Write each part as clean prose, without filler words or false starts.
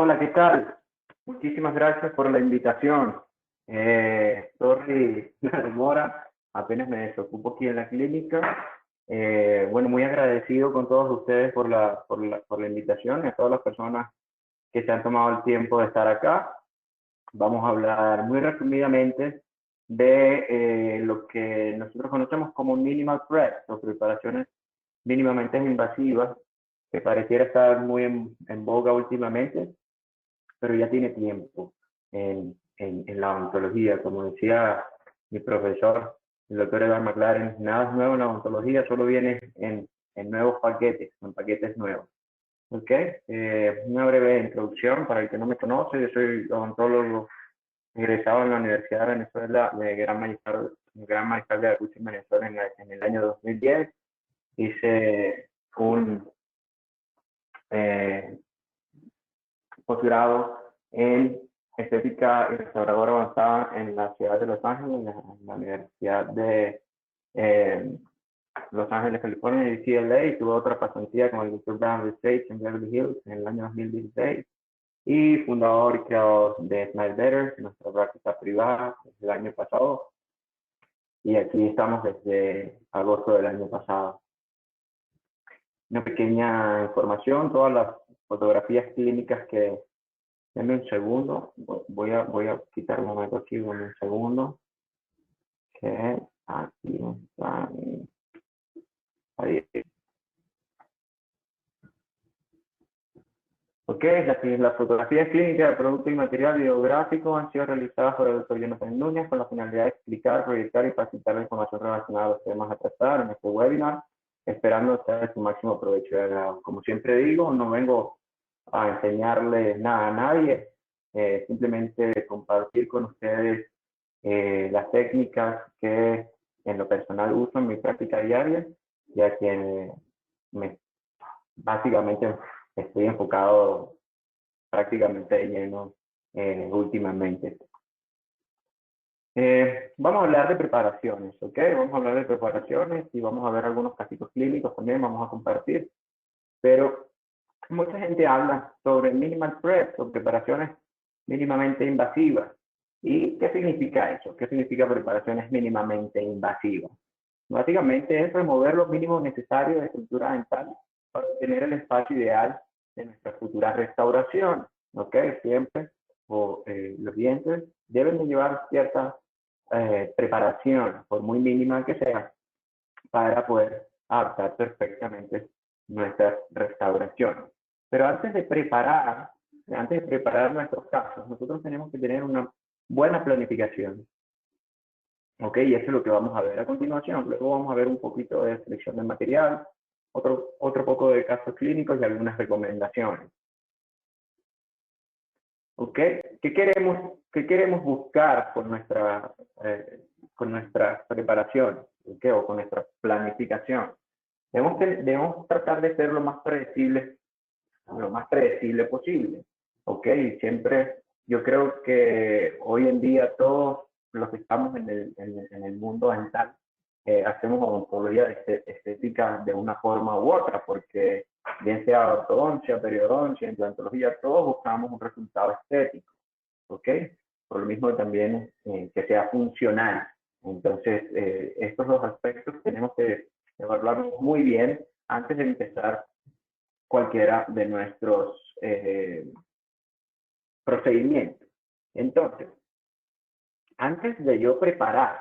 Hola, ¿qué tal? Muchísimas gracias por la invitación. Sorry la demora, apenas me desocupo aquí en la clínica. Bueno, muy agradecido con todos ustedes por la invitación y a todas las personas que se han tomado el tiempo de estar acá. Vamos a hablar muy resumidamente de lo que nosotros conocemos como minimal prep, o preparaciones mínimamente invasivas, que pareciera estar muy en boga últimamente, pero ya tiene tiempo en la odontología. Como decía mi profesor, el doctor Edward McLaren, nada es nuevo en la odontología, solo viene en nuevos paquetes, en paquetes nuevos. ¿Ok? Una breve introducción para el que no me conoce. Yo soy odontólogo egresado en la Universidad de Venezuela de Gran Mariscal de Aguas en Venezuela en el año 2010. Hice un posgrado en estética y restauradora avanzada en la ciudad de Los Ángeles, en la Universidad de Los Ángeles, California, y UCLA, y tuve otra pasantía con el Dr. Brown Research en Beverly Hills en el año 2016, y fundador y creador de Smile Better, nuestra práctica privada, desde el año pasado, y aquí estamos desde agosto del año pasado. Una pequeña información, todas las fotografías clínicas que... Denme un segundo, voy a quitar un momento aquí, un segundo. Que aquí está. Ahí. Ok, las fotografías clínicas de producto y material biográfico han sido realizadas por el doctor Jonathan Núñez con la finalidad de explicar, proyectar y facilitar la información relacionada a los temas a tratar en este webinar, esperando sea de su máximo provecho y agrado. Como siempre digo, no vengo a enseñarles nada a nadie, simplemente compartir con ustedes las técnicas que en lo personal uso en mi práctica diaria, ya que básicamente estoy enfocado prácticamente de lleno últimamente. Vamos a hablar de preparaciones, ¿ok? Vamos a hablar de preparaciones y vamos a ver algunos casos clínicos también, vamos a compartir. Pero mucha gente habla sobre minimal prep, sobre preparaciones mínimamente invasivas. ¿Y qué significa eso? ¿Qué significa preparaciones mínimamente invasivas? Básicamente es remover lo mínimo necesario de estructura dental para obtener el espacio ideal de nuestra futura restauración. ¿Ok? Siempre los dientes deben de llevar cierta preparación, por muy mínima que sea, para poder adaptar perfectamente nuestras restauraciones. Pero antes de preparar nuestros casos, nosotros tenemos que tener una buena planificación. Ok, y eso es lo que vamos a ver a continuación. Luego vamos a ver un poquito de selección de material, otro poco de casos clínicos y algunas recomendaciones. Ok, ¿qué queremos buscar con nuestra preparación? ¿Okay? O con nuestra planificación. Debemos tratar de ser lo más predecible posible. Ok, siempre yo creo que hoy en día todos los que estamos en el mundo dental hacemos odontología estética de una forma u otra, porque bien sea ortodoncia, periodoncia, implantología, todos buscamos un resultado estético, ¿ok? Por lo mismo también que sea funcional. Entonces, estos dos aspectos tenemos que evaluarlos muy bien antes de empezar cualquiera de nuestros procedimientos. Entonces, antes de yo preparar,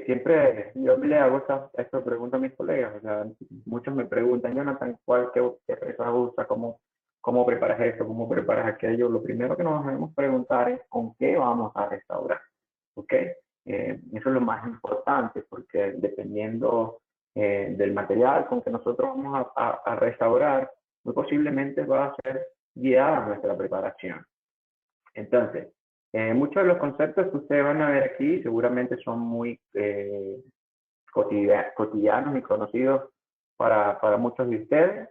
siempre yo le hago esta pregunta a mis colegas. O sea, muchos me preguntan, Jonathan, ¿qué presa usa? ¿Cómo preparas esto? ¿Cómo preparas aquello? Lo primero que nos debemos preguntar es con qué vamos a restaurar. ¿Ok? Eso es lo más importante, porque dependiendo del material con que nosotros vamos a restaurar, muy posiblemente va a ser guiada nuestra preparación. Entonces, muchos de los conceptos que ustedes van a ver aquí seguramente son muy cotidianos y conocidos para muchos de ustedes.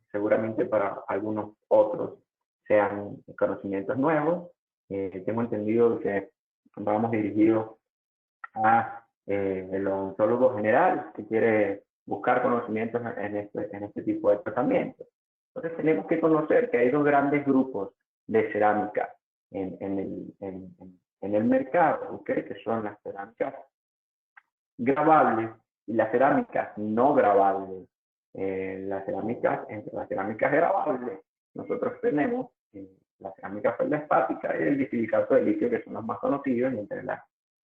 Seguramente para algunos otros sean conocimientos nuevos. Tengo entendido que vamos dirigidos a el odontólogo general que quiere buscar conocimientos en este tipo de tratamientos. Entonces tenemos que conocer que hay dos grandes grupos de cerámica en el mercado, ¿ok? Que son las cerámicas gravables y las cerámicas no gravables. Entre las cerámicas gravables, nosotros tenemos la cerámica feldespática y el disilicato de litio, que son los más conocidos, y entre las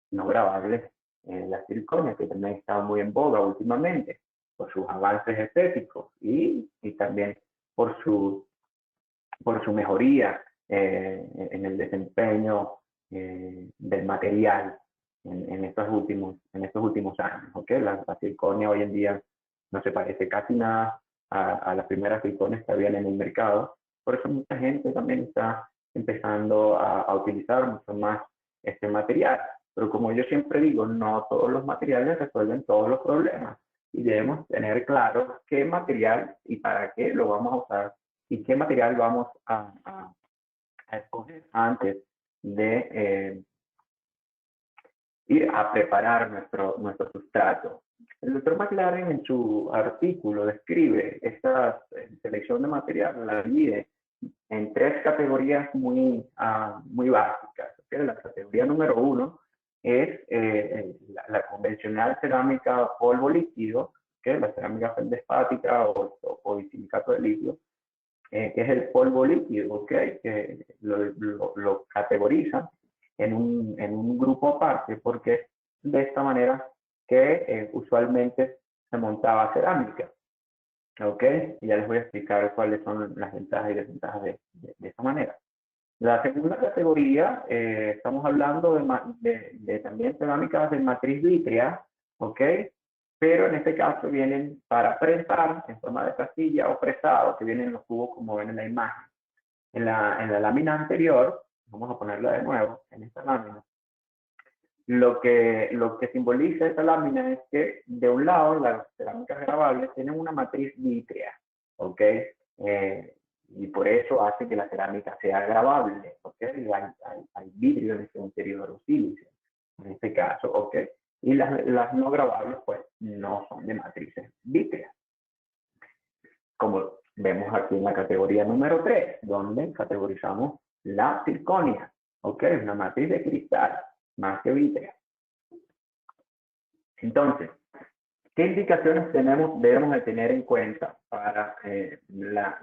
no gravables, las circonias, que también están muy en boga últimamente, por sus avances estéticos y también por su mejoría en el desempeño del material en estos últimos años. ¿Okay? La circonia hoy en día no se parece casi nada a las primeras circonias que habían en el mercado. Por eso mucha gente también está empezando a utilizar mucho más este material. Pero como yo siempre digo, no todos los materiales resuelven todos los problemas. Y debemos tener claro qué material y para qué lo vamos a usar y qué material vamos a escoger antes de ir a preparar nuestro sustrato. El doctor McLaren en su artículo describe esta selección de material, la divide en tres categorías muy básicas. ¿Okay? La categoría número 1 es la convencional cerámica polvo líquido, ¿okay? La cerámica feldespática o disilicato de litio, que es el polvo líquido, ¿okay? Que lo categoriza en un grupo aparte, porque de esta manera que usualmente se montaba cerámica. ¿Ok? Y ya les voy a explicar cuáles son las ventajas y desventajas de esta manera. La segunda categoría, estamos hablando de también cerámicas de matriz vítrea, ¿ok? Pero en este caso vienen para prensar en forma de pastilla o presado, que vienen en los tubos como ven en la imagen. En la lámina anterior, vamos a ponerla de nuevo, en esta lámina, lo que simboliza esta lámina es que de un lado las cerámicas gravables tienen una matriz vítrea, ¿ok? Y por eso hace que la cerámica sea gravable, ¿ok? Hay vidrio en su interior o sílice, en este caso, ¿ok? Y las no gravables, pues, no son de matrices vítreas. Como vemos aquí en la categoría número 3, donde categorizamos la circonia, ¿ok? Una matriz de cristal, más que vítrea. Entonces, ¿qué indicaciones debemos de tener en cuenta para la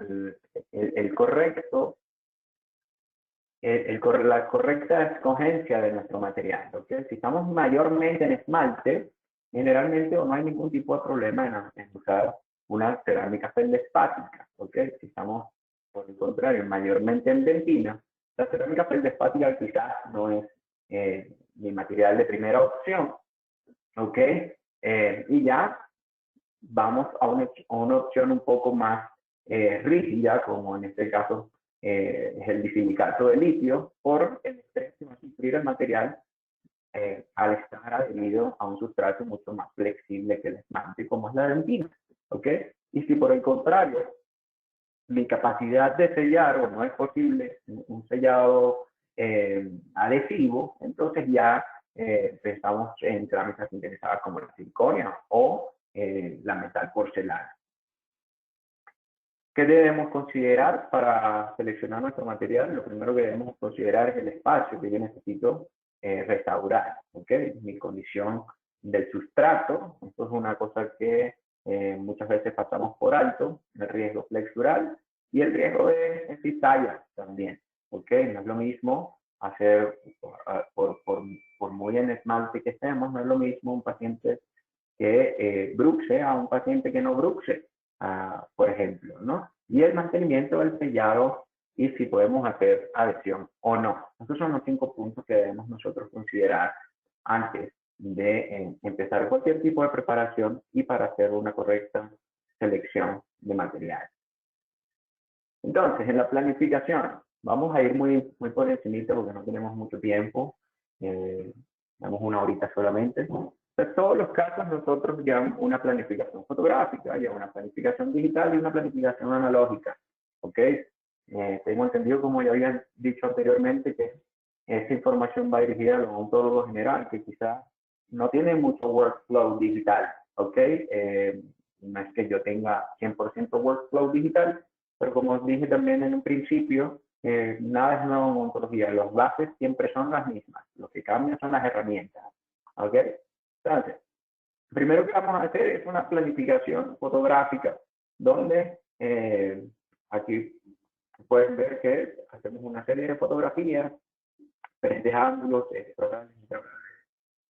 correcta escogencia de nuestro material? ¿Okay? Si estamos mayormente en esmalte, generalmente no hay ningún tipo de problema en usar una cerámica feldespática. ¿Okay? Si estamos, por el contrario, mayormente en dentina, la cerámica feldespática quizás no es mi material de primera opción. ¿Ok? Y ya vamos a una opción un poco más rígida, como en este caso es el disilicato de litio, por el estrés que va a sufrir el material al estar adherido a un sustrato mucho más flexible que el esmalte, como es la dentina. ¿Ok? Y si por el contrario, mi capacidad de sellar o no es posible un sellado adhesivo, entonces ya pensamos en cerámicas interesadas como la circonia o la metal porcelana. ¿Qué debemos considerar para seleccionar nuestro material? Lo primero que debemos considerar es el espacio que yo necesito restaurar, ¿ok? Mi condición del sustrato. Esto es una cosa que muchas veces pasamos por alto, el riesgo flexural y el riesgo de cizalla también, ¿ok? No es lo mismo hacer, por muy en esmalte que estemos, no es lo mismo un paciente que bruxe a un paciente que no bruxe, por ejemplo, ¿no? Y el mantenimiento del sellado y si podemos hacer adhesión o no. Esos son los 5 puntos que debemos nosotros considerar antes de empezar cualquier tipo de preparación y para hacer una correcta selección de material. Entonces, en la planificación, vamos a ir muy por encima porque no tenemos mucho tiempo. Damos una horita solamente. En todos los casos, nosotros llevamos una planificación fotográfica, llevamos una planificación digital y una planificación analógica. ¿Ok? Tengo entendido, como ya había dicho anteriormente, que esa información va dirigida al odontólogo general, que quizás no tiene mucho workflow digital. ¿Ok? No es que yo tenga 100% workflow digital, pero como dije también en un principio, nada es nuevo en odontología. Las bases siempre son las mismas. Lo que cambian son las herramientas. ¿Ok? Entonces, primero que vamos a hacer es una planificación fotográfica, donde aquí pueden ver que hacemos una serie de fotografías, diferentes ángulos,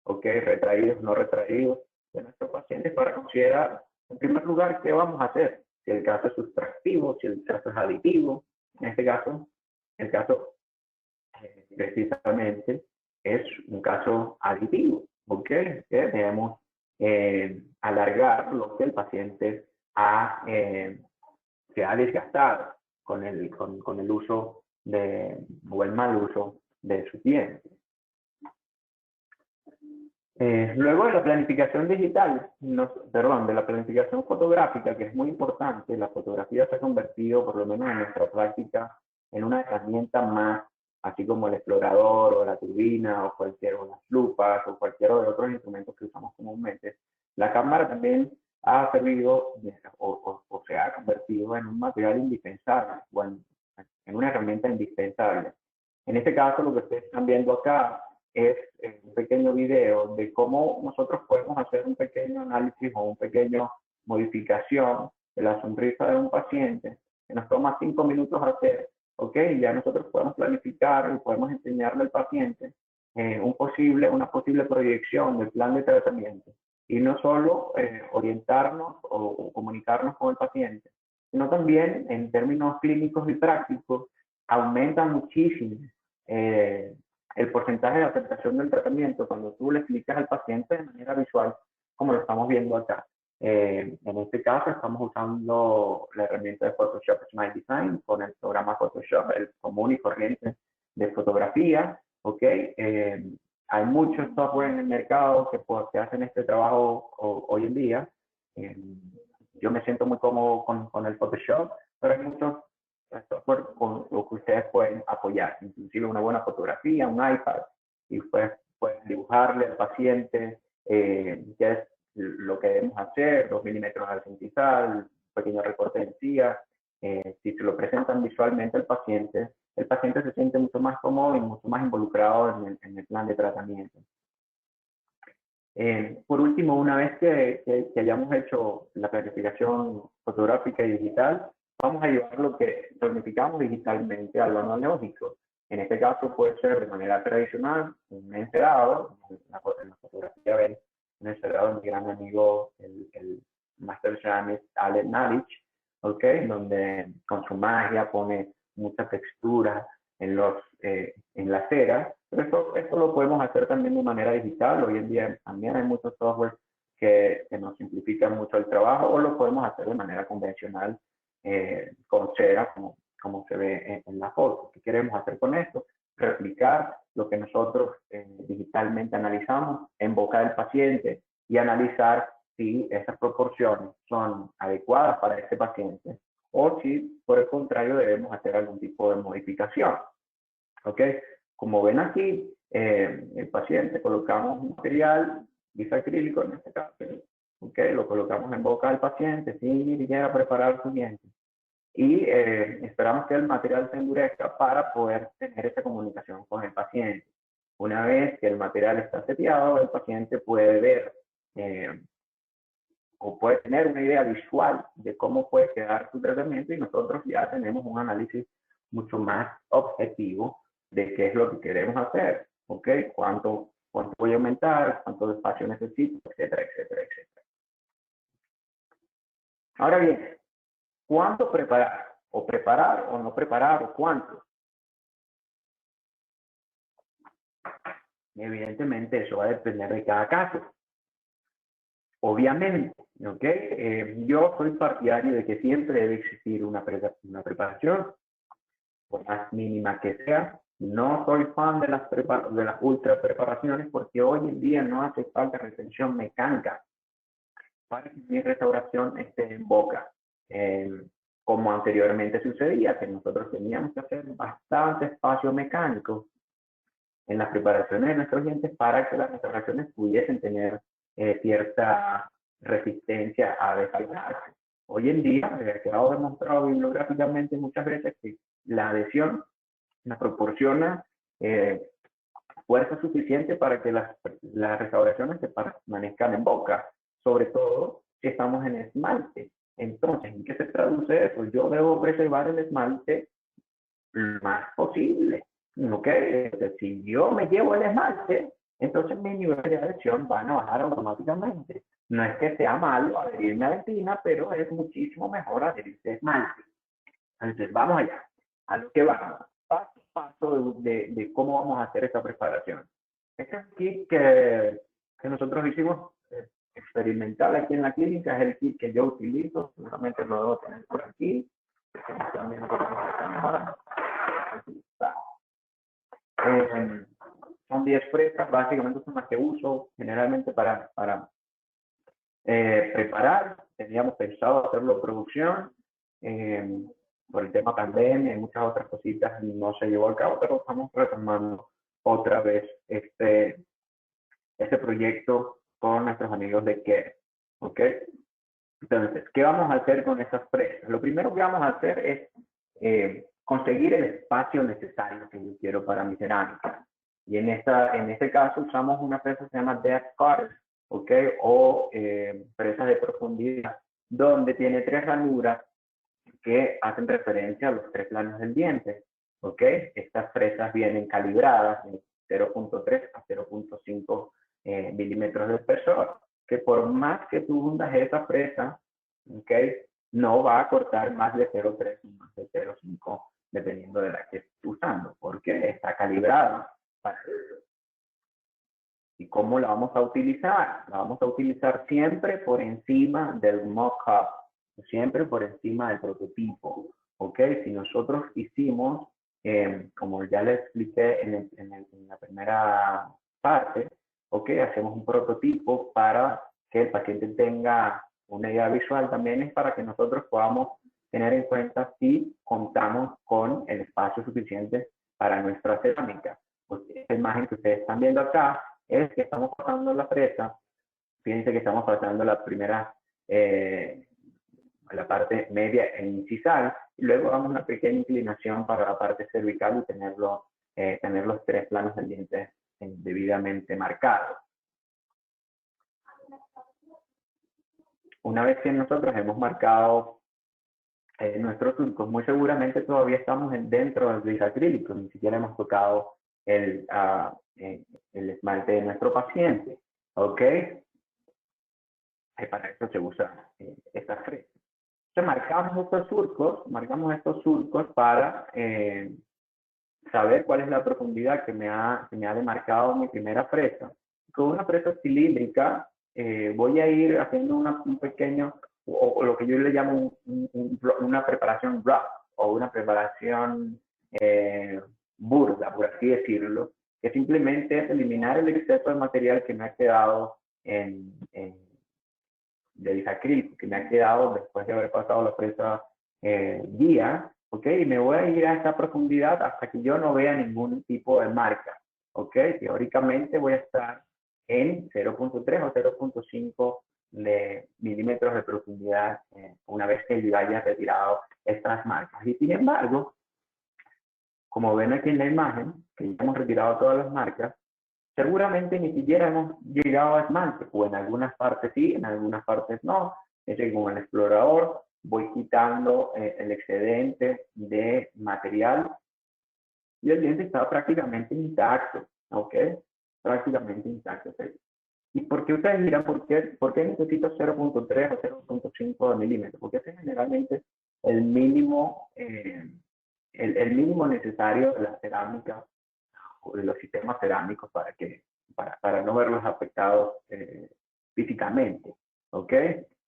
ok, retraídos, no retraídos, de nuestros pacientes para considerar, en primer lugar, qué vamos a hacer. Si el caso es sustractivo, si el caso es aditivo. En este caso, el caso precisamente es un caso aditivo, ¿ok? Que debemos alargar lo que el paciente se ha desgastado con el uso o el mal uso de sus dientes. Luego de la planificación digital, de la planificación fotográfica, que es muy importante, la fotografía se ha convertido, por lo menos en nuestra práctica, en una herramienta más, así como el explorador o la turbina o las lupas o cualquiera de otros instrumentos que usamos comúnmente. La cámara también ha servido o se ha convertido en un material indispensable o en una herramienta indispensable. En este caso, lo que ustedes están viendo acá es un pequeño video de cómo nosotros podemos hacer un pequeño análisis o una pequeña modificación de la sonrisa de un paciente que nos toma 5 minutos hacer, ¿ok? Ya nosotros podemos planificar y podemos enseñarle al paciente una posible proyección del plan de tratamiento y no solo orientarnos o comunicarnos con el paciente, sino también en términos clínicos y prácticos aumenta muchísimo el porcentaje de aceptación del tratamiento cuando tú le explicas al paciente de manera visual, como lo estamos viendo acá. En este caso estamos usando la herramienta de Photoshop Smart Design con el programa Photoshop, el común y corriente de fotografía. ¿Ok? Hay muchos software en el mercado que hacen este trabajo hoy en día. Yo me siento muy cómodo con el Photoshop, pero hay muchos software con lo que ustedes pueden apoyar, inclusive una buena fotografía, un iPad, y ustedes pueden dibujarle al paciente qué es lo que debemos hacer, 2 milímetros al centizal, un pequeño recorte de encía. Si se lo presentan visualmente al paciente, el paciente se siente mucho más cómodo y mucho más involucrado en el plan de tratamiento. Por último, una vez que hayamos hecho la planificación fotográfica y digital, vamos a llevar lo que planificamos digitalmente al analógico. En este caso puede ser de manera tradicional, un encerado, en la fotografía ven un encerado de mi gran amigo, el Master Ceramist Allen Nalich, ¿ok? Donde con su magia pone mucha textura en la cera, pero esto lo podemos hacer también de manera digital. Hoy en día también hay muchos software que nos simplifican mucho el trabajo, o lo podemos hacer de manera convencional con cera, como se ve en la foto. ¿Qué queremos hacer con esto? Replicar lo que nosotros digitalmente analizamos en boca del paciente y analizar si esas proporciones son adecuadas para ese paciente o si, por el contrario, debemos hacer algún tipo de modificación. ¿Ok? Como ven aquí, el paciente colocamos un material bisacrílico en este caso, ¿ok? Lo colocamos en boca del paciente sin ni siquiera preparar su diente. Y esperamos que el material se endurezca para poder tener esa comunicación con el paciente. Una vez que el material está seteado, el paciente puede ver o puede tener una idea visual de cómo puede quedar su tratamiento, y nosotros ya tenemos un análisis mucho más objetivo de qué es lo que queremos hacer, ¿ok? Cuánto voy a aumentar, cuánto espacio necesito, etcétera, etcétera, etcétera. Ahora bien, ¿cuánto preparar? O preparar o no preparar, o cuánto. Evidentemente eso va a depender de cada caso. Obviamente, ¿ok? Yo soy partidario de que siempre debe existir una preparación, por más mínima que sea. No soy fan de las ultra preparaciones, porque hoy en día no hace falta retención mecánica para que mi restauración esté en boca. Como anteriormente sucedía, que nosotros teníamos que hacer bastante espacio mecánico en las preparaciones de nuestros dientes para que las restauraciones pudiesen tener cierta resistencia a desarrollarse. hoy en día ha quedado demostrado bibliográficamente muchas veces que la adhesión nos proporciona fuerza suficiente para que las restauraciones se permanezcan en boca, sobre todo si estamos en esmalte. Entonces, ¿en qué se traduce eso? Yo debo preservar el esmalte lo más posible. ¿Ok? Si yo me llevo el esmalte, entonces mis niveles de adhesión van a bajar automáticamente. No es que sea malo adherirme a dentina, pero es muchísimo mejor adherirse a esmalte. Entonces, vamos allá, a lo que vamos. Paso a paso de cómo vamos a hacer esta preparación. Este es el kit que nosotros hicimos experimental aquí en la clínica, es el kit que yo utilizo, seguramente lo debo tener por aquí. También son 10 fresas, básicamente son las que uso generalmente para preparar. Teníamos pensado hacerlo en producción, por el tema pandemia y muchas otras cositas no se llevó a cabo, pero estamos retomando otra vez este proyecto con nuestros amigos de Care. ¿Ok? Entonces, ¿qué vamos a hacer con esas fresas? Lo primero que vamos a hacer es conseguir el espacio necesario que yo quiero para mi cerámica. Y en este caso usamos una fresa que se llama depth cutter, ¿ok? O fresas de profundidad, donde tiene 3 ranuras que hacen referencia a los 3 planos del diente, ¿ok? Estas fresas vienen calibradas en 0.3 a 0.5 milímetros de espesor, que por más que tú hundas esa fresa, ¿ok? No va a cortar más de 0.3 o más de 0.5, dependiendo de la que estés usando, porque está calibrada para eso. ¿Y cómo la vamos a utilizar? La vamos a utilizar siempre por encima del mock-up, siempre por encima del prototipo. ¿Ok? Si nosotros hicimos, como ya les expliqué en la primera parte, ¿ok? Hacemos un prototipo para que el paciente tenga una idea visual, también es para que nosotros podamos tener en cuenta si contamos con el espacio suficiente para nuestra cerámica. Pues esta imagen que ustedes están viendo acá es que estamos pasando la fresa. Fíjense que estamos pasando la primera, la parte media e incisal, y luego damos una pequeña inclinación para la parte cervical y tener los 3 planos del diente debidamente marcados. Una vez que nosotros hemos marcado nuestros surcos, muy seguramente todavía estamos dentro del gris acrílico, ni siquiera hemos tocado el esmalte de nuestro paciente. ¿Ok? Para eso se usa esta fresa. Entonces marcamos estos surcos para saber cuál es la profundidad que me ha demarcado mi primera fresa. Con una fresa cilíndrica voy a ir haciendo un pequeño, o lo que yo le llamo una preparación rough, o una preparación burda, por así decirlo, que simplemente es eliminar el exceso de material que me ha quedado de bisacrílico, que me ha quedado después de haber pasado la fresa guía, ¿ok? Y me voy a ir a esta profundidad hasta que yo no vea ningún tipo de marca, ¿ok? Teóricamente voy a estar en 0.3 o 0.5 milímetros de profundidad una vez que yo haya retirado estas marcas. Y sin embargo, como ven aquí en la imagen, que ya hemos retirado todas las marcas, seguramente ni siquiera hemos llegado a esmalte, o en algunas partes sí, en algunas partes no. Es que con el explorador voy quitando el excedente de material y el diente está prácticamente intacto, ¿ok? Prácticamente intacto. ¿Sí? ¿Y por qué ustedes dirán por qué necesito 0.3 o 0.5 milímetros? Porque ese es generalmente el mínimo, el mínimo necesario de la cerámica o de los sistemas cerámicos para no verlos afectados físicamente, ¿ok?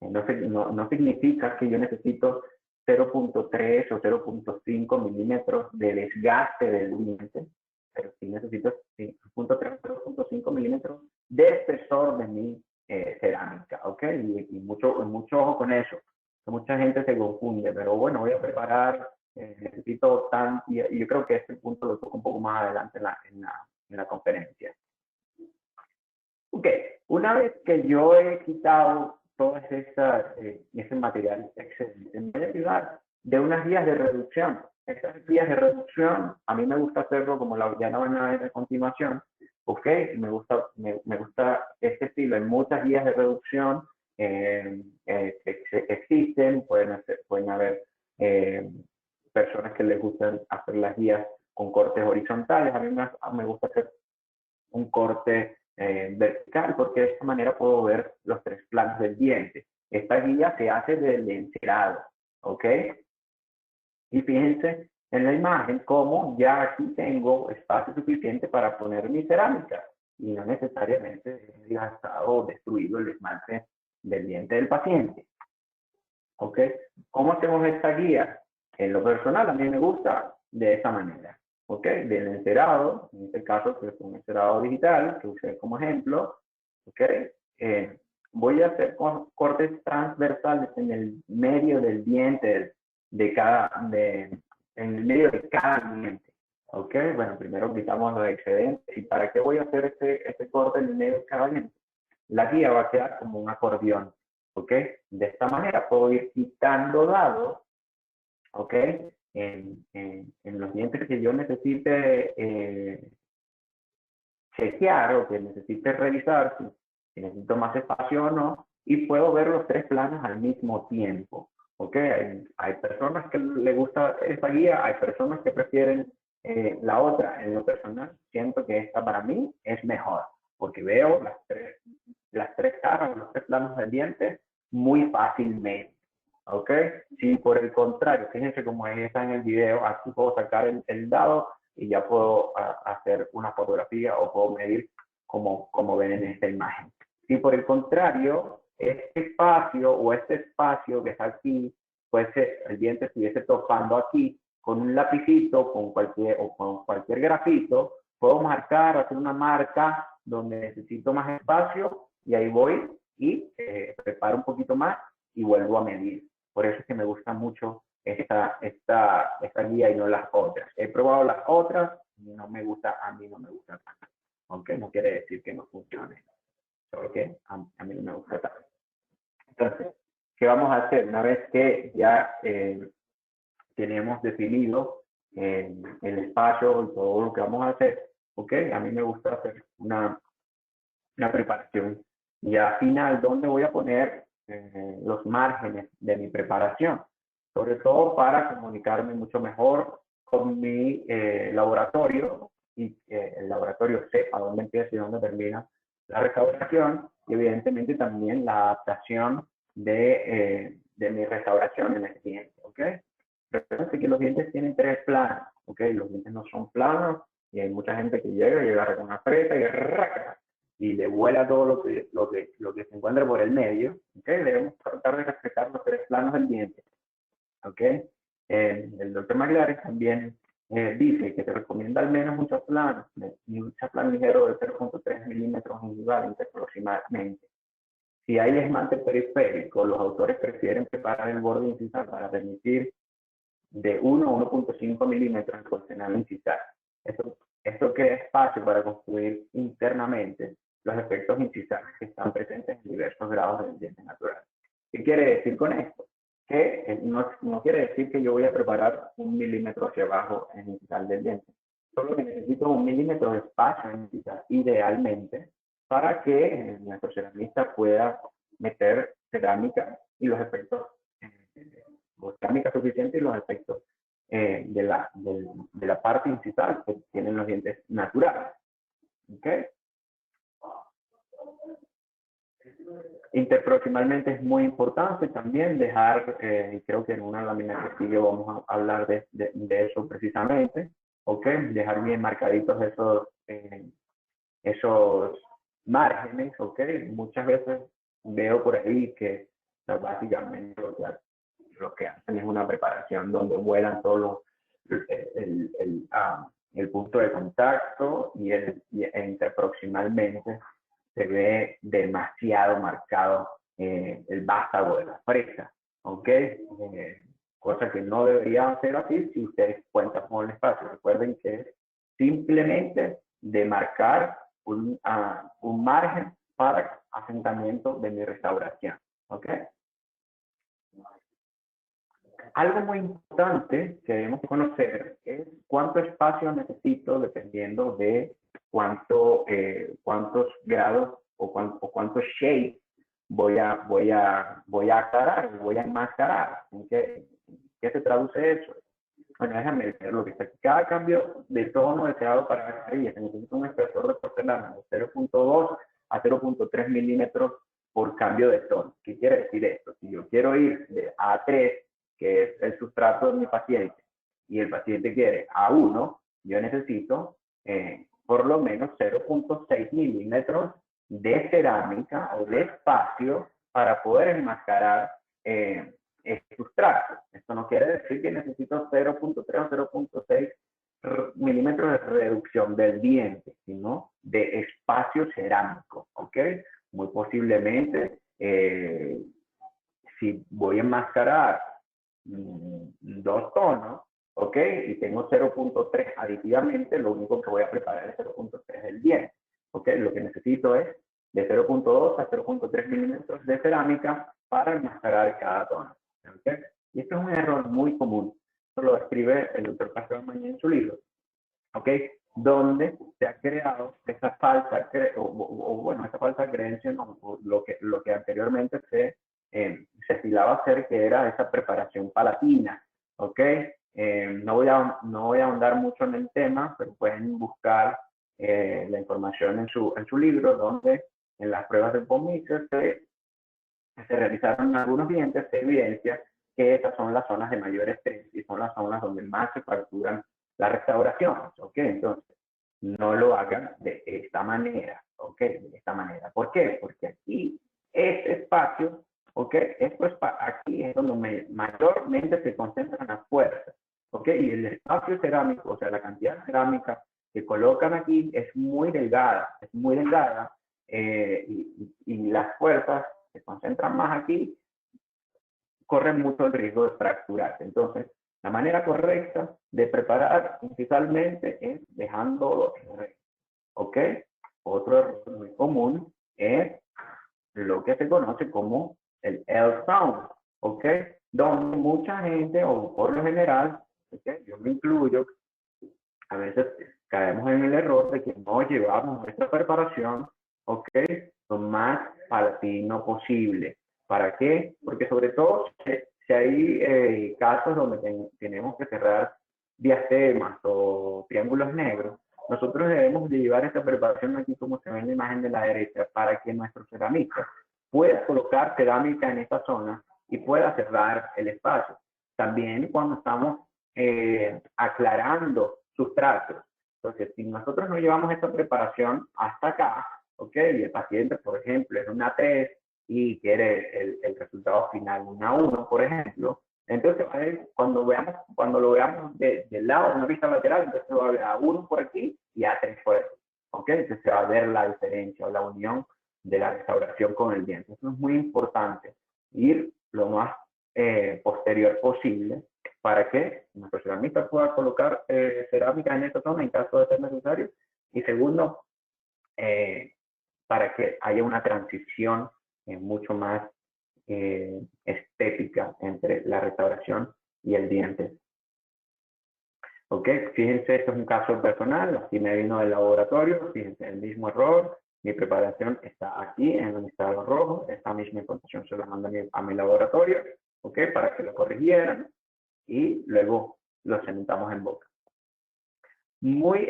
No significa que yo necesito 0.3 o 0.5 milímetros de desgaste del diente, pero sí necesito 0.3 o 0.5 milímetros de espesor de mi cerámica, ¿ok? Y mucho ojo con eso. Mucha gente se confunde, pero bueno, voy a preparar necesito y yo creo que este punto lo toco un poco más adelante en la conferencia. Ok, una vez que yo he quitado todo ese material excedente. Me voy a ayudar de unas guías de reducción. Estas guías de reducción, a mí me gusta hacerlo como ya la van a ver a continuación, ¿ok? Me gusta este estilo. Hay muchas guías de reducción que existen, pueden haber personas que les gustan hacer las guías con cortes horizontales. A mí me gusta hacer un corte vertical porque de esta manera puedo ver los 3 planos del diente. Esta guía se hace del encerado, ¿ok? Y fíjense en la imagen cómo ya aquí tengo espacio suficiente para poner mi cerámica y no necesariamente he gastado o destruido el esmalte del diente del paciente. ¿Ok? ¿Cómo hacemos esta guía? En lo personal, a mí me gusta de esa manera. ¿Ok? Del encerado, en este caso, que es un encerado digital, que usé como ejemplo. ¿Ok? Voy a hacer cortes transversales en el medio del diente en el medio de cada diente. ¿Ok? Bueno, primero quitamos los excedentes. ¿Y para qué voy a hacer este corte en el medio de cada diente? La guía va a quedar como un acordeón. ¿Ok? De esta manera puedo ir quitando dados, ¿ok? En los dientes que yo necesite chequear o que necesite revisar si necesito más espacio o no, y puedo ver los 3 planos al mismo tiempo, ¿ok? Hay personas que les gusta esta guía, hay personas que prefieren la otra. En lo personal, siento que esta para mí es mejor, porque veo las tres caras, los 3 planos del diente muy fácilmente. ¿Ok? Si por el contrario, fíjense como ahí está en el video, aquí puedo sacar el dado y ya puedo hacer una fotografía o puedo medir como ven en esta imagen. Si por el contrario, este espacio que está aquí, pues el diente estuviese topando aquí, con un lapicito con cualquier grafito, puedo marcar, hacer una marca donde necesito más espacio y ahí voy y preparo un poquito más y vuelvo a medir. Por eso es que me gusta mucho esta guía y no las otras. He probado las otras y a mí no me gusta tanto. Aunque no quiere decir que no funcione, solo que a mí no me gusta tanto. Entonces, ¿qué vamos a hacer? Una vez que ya tenemos definido el espacio y todo lo que vamos a hacer, ¿ok? A mí me gusta hacer una preparación ya final donde voy a poner los márgenes de mi preparación, sobre todo para comunicarme mucho mejor con mi laboratorio y el laboratorio sepa dónde empieza y dónde termina la restauración y evidentemente también la adaptación de mi restauración en el diente, ¿ok? Recuerden que los dientes tienen 3 planos, ¿ok? Los dientes no son planos y hay mucha gente que llega con una presa y le vuela todo lo que se encuentra por el medio, ¿ok? Debemos tratar de respetar los 3 planos del diente, ¿ok? El doctor Maglares también dice que se recomienda al menos un chaplán ligero de 0.3 milímetros individual aproximadamente. Si hay esmalte periférico, los autores prefieren preparar el borde incisal para permitir de 1 a 1.5 milímetros en porcelana incisal. Esto crea espacio para construir internamente los efectos incisales que están presentes en diversos grados del diente natural. ¿Qué quiere decir con esto? Que no quiere decir que yo voy a preparar 1 milímetro hacia abajo en el incisal del diente. Solo que necesito 1 milímetro de espacio en el incisal, idealmente, para que nuestro ceramista pueda meter cerámica y los efectos, cerámica suficiente y los efectos de la parte incisal que tienen los dientes naturales. ¿Okay? Interproximalmente es muy importante también dejar, y creo que en una lámina que sigue vamos a hablar de eso precisamente, ¿ok? Dejar bien marcaditos esos márgenes, ¿ok? Muchas veces veo por ahí que básicamente lo que hacen es una preparación donde vuelan todos el punto de contacto y interproximalmente se ve demasiado marcado el vástago de la fresa, ¿ok? Cosa que no debería ser así si ustedes cuentan con el espacio. Recuerden que es simplemente demarcar un margen para asentamiento de mi restauración, ¿ok? Algo muy importante que debemos conocer es cuánto espacio necesito dependiendo de cuántos grados o cuántos shades voy a aclarar, voy a enmascarar. ¿En qué se traduce eso? Bueno, déjame decir lo que está aquí. Cada cambio de tono deseado para ver estrellas necesita un espesor de porcelana de 0.2 a 0.3 milímetros por cambio de tono. ¿Qué quiere decir esto? Si yo quiero ir de A3, que es el sustrato de mi paciente, y el paciente quiere A1, yo necesito por lo menos 0.6 milímetros de cerámica o de espacio para poder enmascarar este sustrato. Esto no quiere decir que necesito 0.3 o 0.6 milímetros de reducción del diente, sino de espacio cerámico, ¿ok? Muy posiblemente, si voy a enmascarar 2 tonos, ¿ok? Y tengo 0.3 aditivamente, lo único que voy a preparar es 0.3 del diente, ¿ok? Lo que necesito es de 0.2 a 0.3 milímetros de cerámica para enmascarar cada tono, ¿ok? Y esto es un error muy común. Esto lo describe el doctor Pastor Mañé en su libro, ¿ok? Donde se ha creado esa falsa, bueno, esa falsa creencia, ¿no? lo que anteriormente se estilaba hacer, que era esa preparación palatina, ¿ok? No voy a ahondar mucho en el tema, pero pueden buscar la información en su libro, donde en las pruebas de von Mises se realizaron algunos dientes, se evidencia que esas son las zonas de mayor estrés y son las zonas donde más se fracturan las restauraciones, ¿ok? Entonces, no lo hagan de esta manera, ¿ok? De esta manera. ¿Por qué? Porque aquí, este espacio, ¿ok? Aquí es donde mayormente se concentran las fuerzas, ¿ok? Y el espacio cerámico, o sea, la cantidad de cerámica que colocan aquí es muy delgada, y las fuerzas se concentran más aquí, corren mucho el riesgo de fracturarse. Entonces, la manera correcta de preparar principalmente es dejándolo recto, ¿ok? Otro error muy común es lo que se conoce como el L-sound, ¿ok? Donde mucha gente, o por lo general, ¿okay? Yo me incluyo, a veces caemos en el error de que no llevamos nuestra preparación, ¿ok? Lo más palatino posible. ¿Para qué? Porque sobre todo si hay casos donde tenemos que cerrar diastemas o triángulos negros, nosotros debemos de llevar esta preparación aquí como se ve en la imagen de la derecha para que nuestro ceramista pueda colocar cerámica en esta zona y pueda cerrar el espacio. También cuando estamos aclarando sustratos. Entonces, si nosotros no llevamos esta preparación hasta acá, ¿ok? Y el paciente, por ejemplo, es una 3 y quiere el resultado final una 1, por ejemplo, entonces cuando lo veamos del lado de una vista lateral, entonces va a ver a 1 por aquí y a 3 por aquí, ¿ok? Entonces se va a ver la diferencia o la unión de la restauración con el diente. Eso es muy importante, ir lo más posterior posible para que nuestro ceramista pueda colocar cerámica en esta zona en caso de ser necesario. Y segundo, para que haya una transición mucho más estética entre la restauración y el diente. Ok, fíjense, esto es un caso personal, así me vino del laboratorio, fíjense, el mismo error, mi preparación está aquí en el listado rojo, esta misma información se la manda a mi laboratorio, ok, para que lo corrigieran y luego lo cementamos en boca. Muy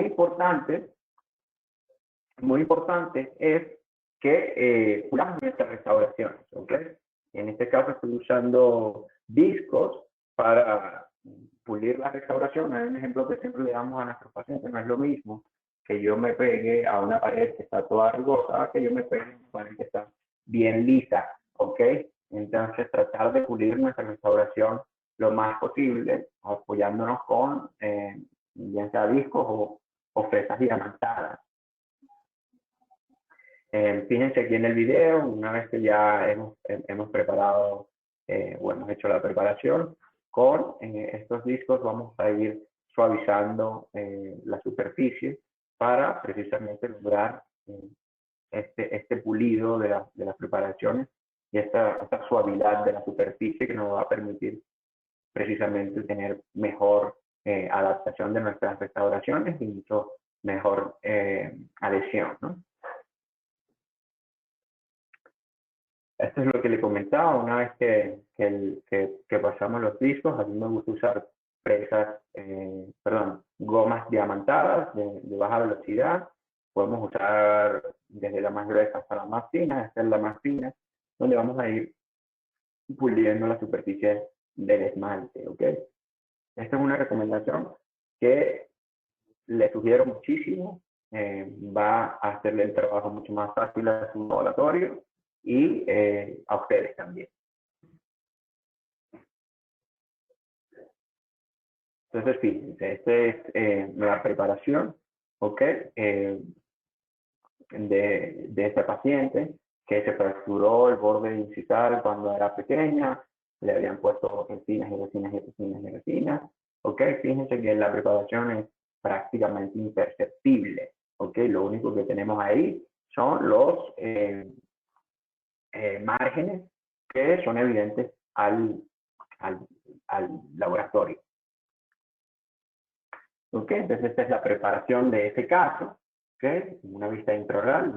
importante es que pulamos nuestras restauraciones, ¿ok? En este caso estoy usando discos para pulir la restauración. Es un ejemplo que siempre le damos a nuestros pacientes. No es lo mismo que yo me pegue a una pared que está toda rugosa, que yo me pegue a una pared que está bien lisa, ¿ok? Entonces tratar de pulir nuestra restauración lo más posible, apoyándonos con ya sea discos o fresas diamantadas. Fíjense aquí en el video, una vez que ya hemos preparado, bueno, hemos hecho la preparación, con estos discos vamos a ir suavizando la superficie para precisamente lograr este pulido de las preparaciones y esta suavidad de la superficie que nos va a permitir precisamente tener mejor adaptación de nuestras restauraciones y mucho mejor adhesión, ¿no? Esto es lo que le comentaba, una vez que pasamos los discos, a mí me gusta usar gomas diamantadas de baja velocidad. Podemos usar desde la más gruesa hasta la más fina, esta es la más fina, donde vamos a ir puliendo la superficie del esmalte, ¿ok? Esta es una recomendación que le sugiero muchísimo, va a hacerle el trabajo mucho más fácil a su laboratorio y a ustedes también. Entonces, fíjense, esta es la preparación, ¿ok? De esta paciente que se fracturó el borde incisal cuando era pequeña, le habían puesto resinas y resinas y resinas y resinas, ¿ok? Fíjense que la preparación es prácticamente imperceptible, ¿ok? Lo único que tenemos ahí son los márgenes que son evidentes al laboratorio. ¿Ok? Entonces esta es la preparación de ese caso, ¿ok? Una vista intraoral,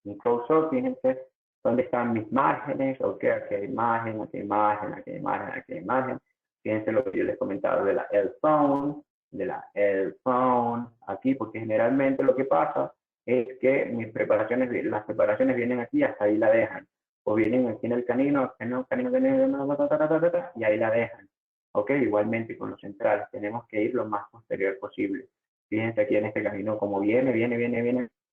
un close-up, fíjense dónde están mis márgenes, ¿ok? Aquí hay imagen, aquí hay imagen, aquí hay imagen, aquí hay imagen. Fíjense lo que yo les comentaba de la L-zone, aquí, porque generalmente lo que pasa es que las preparaciones vienen aquí, hasta ahí la dejan. O vienen aquí en el canino, y ahí la dejan. Ok, igualmente con los centrales, tenemos que ir lo más posterior posible. Fíjense aquí en este camino como viene,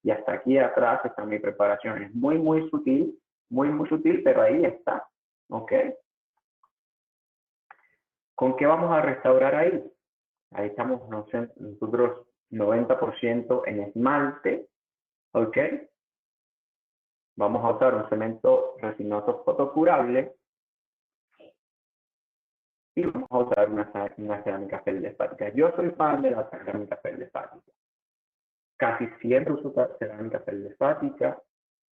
y hasta aquí atrás está mi preparación. Es muy sutil, muy sutil, pero ahí está. Ok. ¿Con qué vamos a restaurar ahí? Ahí estamos nosotros 90% en esmalte. Ok. Vamos a usar un cemento resinoso fotocurable. Y vamos a usar una cerámica feldespática. Yo soy fan de la cerámica feldespática. Casi siempre uso cerámica feldespática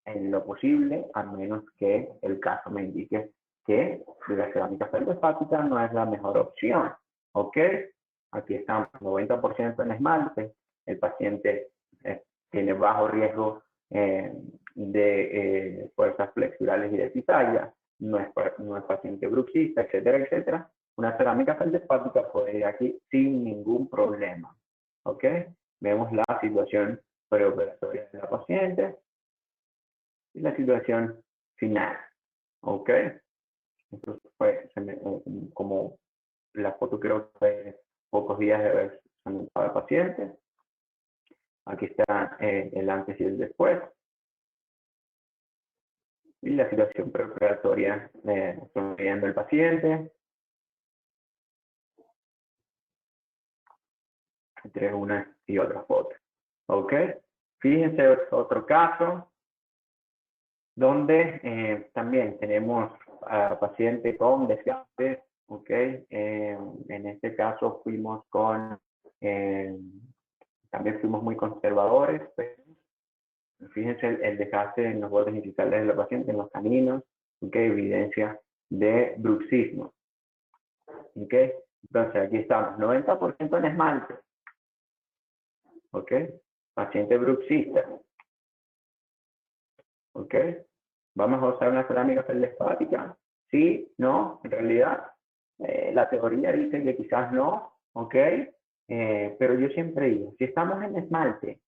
en lo posible, a menos que el caso me indique que la cerámica feldespática no es la mejor opción. ¿Ok? Aquí estamos 90% en esmalte. El paciente tiene bajo riesgo de fuerzas flexurales y de cizalla. No es paciente bruxista, etcétera, etcétera. Una cerámica feldespática puede ir aquí sin ningún problema. ¿Ok? Vemos la situación preoperatoria de la paciente y la situación final. ¿Ok? Entonces, como la foto creo que fue pocos días de haber sanado al paciente. Aquí está el antes y el después. Y la situación preoperatoria sonriendo el paciente. Entre una y otra foto. ¿Ok? Fíjense otro caso donde también tenemos a paciente con desgaste. ¿Ok? En este caso fuimos también fuimos muy conservadores. Fíjense el desgaste en los bordes incisales de la paciente, en los caninos, ¿ok? Evidencia de bruxismo. ¿Ok? Entonces aquí estamos, 90% en esmalte. ¿Ok? Paciente bruxista. ¿Ok? ¿Vamos a usar una cerámica feldespática? Sí, no, en realidad la teoría dice que quizás no, ¿ok? Pero yo siempre digo, si estamos en esmalte,